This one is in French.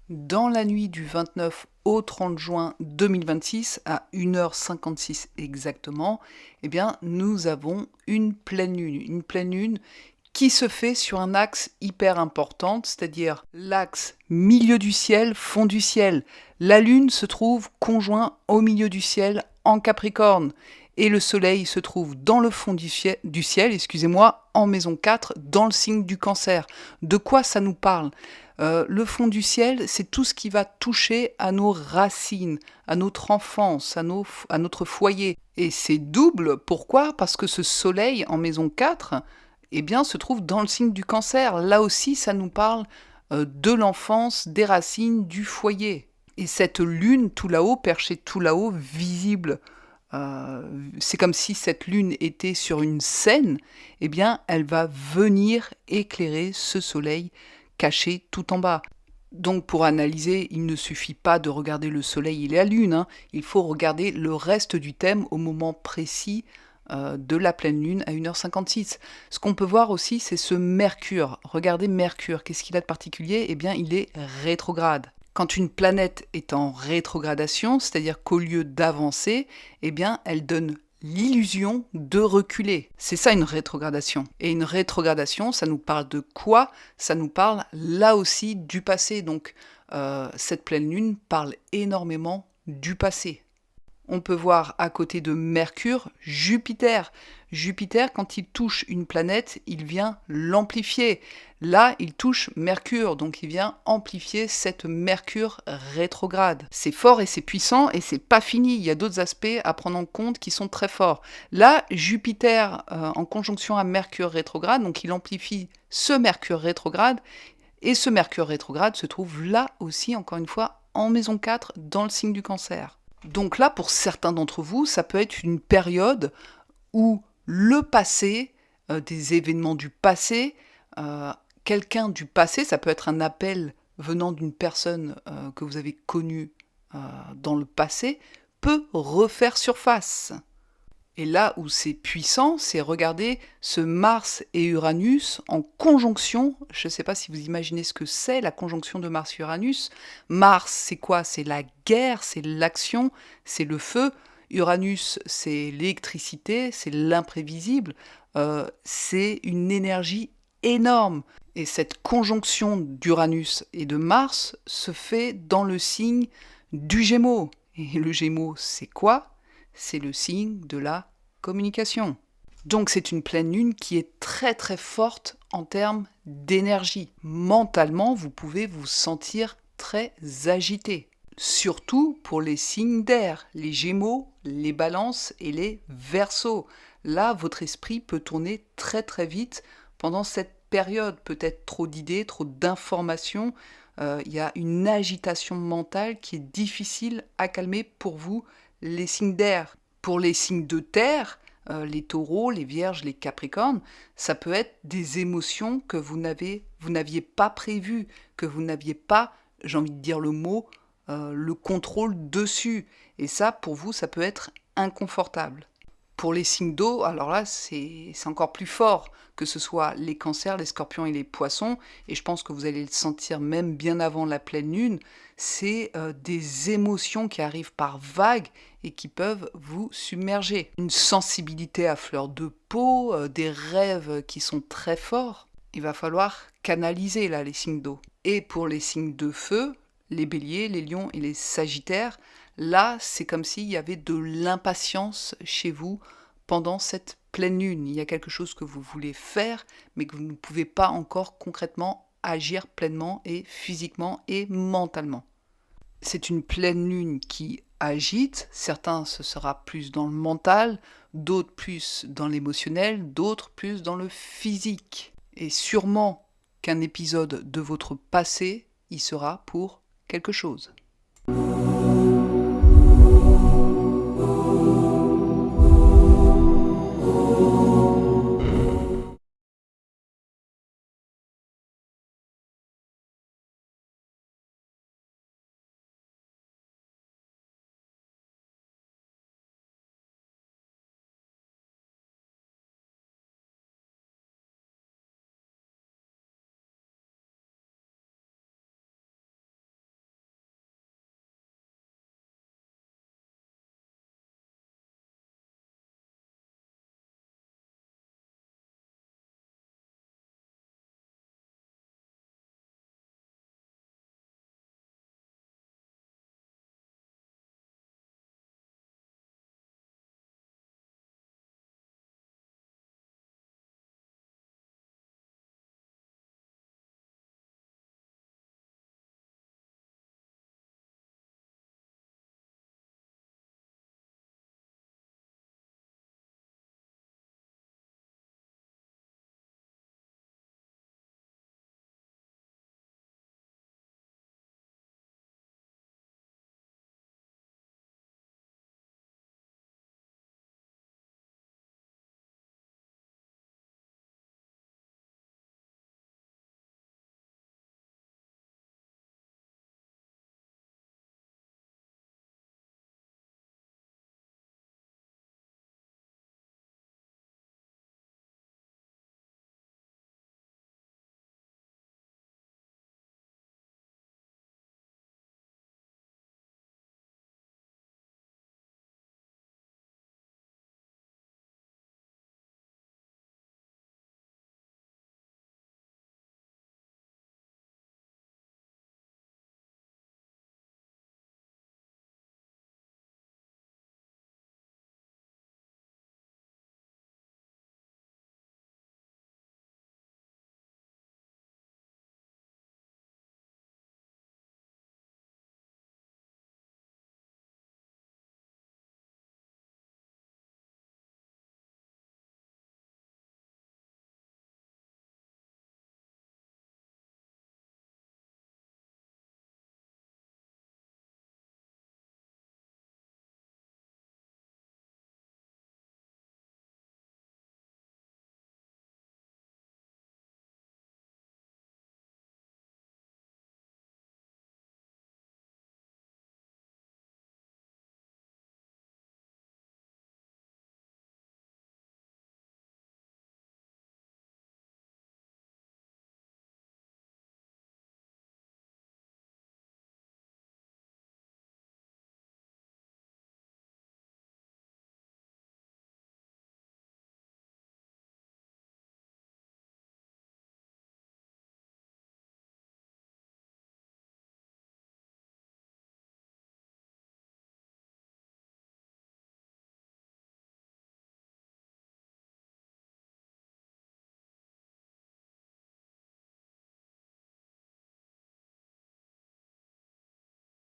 Dans la nuit du 29 au 30 juin 2026, à 1h56 exactement, eh bien, nous avons une pleine lune. Une pleine lune qui se fait sur un axe hyper important, c'est-à-dire l'axe milieu du ciel, fond du ciel. La lune se trouve conjoint au milieu du ciel en Capricorne. Et le soleil se trouve dans le fond du ciel, excusez-moi, en maison 4, dans le signe du Cancer. De quoi ça nous parle ? Le fond du ciel, c'est tout ce qui va toucher à nos racines, à notre enfance, à notre foyer. Et c'est double, pourquoi ? Parce que ce soleil en maison 4, eh bien, se trouve dans le signe du Cancer. Là aussi, ça nous parle de l'enfance, des racines, du foyer. Et cette lune tout là-haut, perchée tout là-haut, visible, c'est comme si cette lune était sur une scène, eh bien, elle va venir éclairer ce soleil caché tout en bas. Donc pour analyser, il ne suffit pas de regarder le soleil et la lune, hein. Il faut regarder le reste du thème au moment précis de la pleine lune à 1h56. Ce qu'on peut voir aussi, c'est ce Mercure. Regardez Mercure, qu'est-ce qu'il a de particulier ? Eh bien, il est rétrograde. Quand une planète est en rétrogradation, c'est-à-dire qu'au lieu d'avancer, eh bien, elle donne l'illusion de reculer. C'est ça une rétrogradation. Et une rétrogradation, ça nous parle de quoi ? Ça nous parle là aussi du passé. Donc cette pleine lune parle énormément du passé. On peut voir à côté de Mercure, Jupiter. Jupiter, quand il touche une planète, il vient l'amplifier. Là, il touche Mercure, donc il vient amplifier cette Mercure rétrograde. C'est fort et c'est puissant et c'est pas fini. Il y a d'autres aspects à prendre en compte qui sont très forts. Là, Jupiter en conjonction à Mercure rétrograde, donc il amplifie ce Mercure rétrograde. Et ce Mercure rétrograde se trouve là aussi, encore une fois, en maison 4, dans le signe du Cancer. Donc là, pour certains d'entre vous, ça peut être une période où le passé, des événements du passé, quelqu'un du passé, ça peut être un appel venant d'une personne que vous avez connue dans le passé, peut refaire surface. Et là où c'est puissant, c'est regarder ce Mars et Uranus en conjonction. Je ne sais pas si vous imaginez ce que c'est, la conjonction de Mars-Uranus. Mars, c'est quoi ? C'est la guerre, c'est l'action, c'est le feu. Uranus, c'est l'électricité, c'est l'imprévisible. C'est une énergie énorme. Et cette conjonction d'Uranus et de Mars se fait dans le signe du Gémeaux. Et le Gémeaux, c'est quoi ? C'est le signe de la communication. Donc c'est une pleine lune qui est très très forte en termes d'énergie. Mentalement, vous pouvez vous sentir très agité. Surtout pour les signes d'air, les Gémeaux, les Balances et les Verseaux. Là, votre esprit peut tourner très très vite pendant cette période. Peut-être trop d'idées, trop d'informations. Il y a une agitation mentale qui est difficile à calmer pour vous, les signes d'air. Pour les signes de terre, les taureaux, les vierges, les capricornes, ça peut être des émotions que vous n'aviez pas prévues, que vous n'aviez pas, j'ai envie de dire le mot, le contrôle dessus. Et ça, pour vous, ça peut être inconfortable. Pour les signes d'eau, alors là, c'est encore plus fort, que ce soit les cancers, les scorpions et les poissons, et je pense que vous allez le sentir même bien avant la pleine lune, c'est des émotions qui arrivent par vagues et qui peuvent vous submerger. Une sensibilité à fleur de peau, des rêves qui sont très forts. Il va falloir canaliser là les signes d'eau. Et pour les signes de feu, les béliers, les lions et les sagittaires, là, c'est comme s'il y avait de l'impatience chez vous pendant cette pleine lune. Il y a quelque chose que vous voulez faire, mais que vous ne pouvez pas encore concrètement agir pleinement et physiquement et mentalement. C'est une pleine lune qui agite. Certains, ce sera plus dans le mental, d'autres plus dans l'émotionnel, d'autres plus dans le physique. Et sûrement qu'un épisode de votre passé y sera pour quelque chose.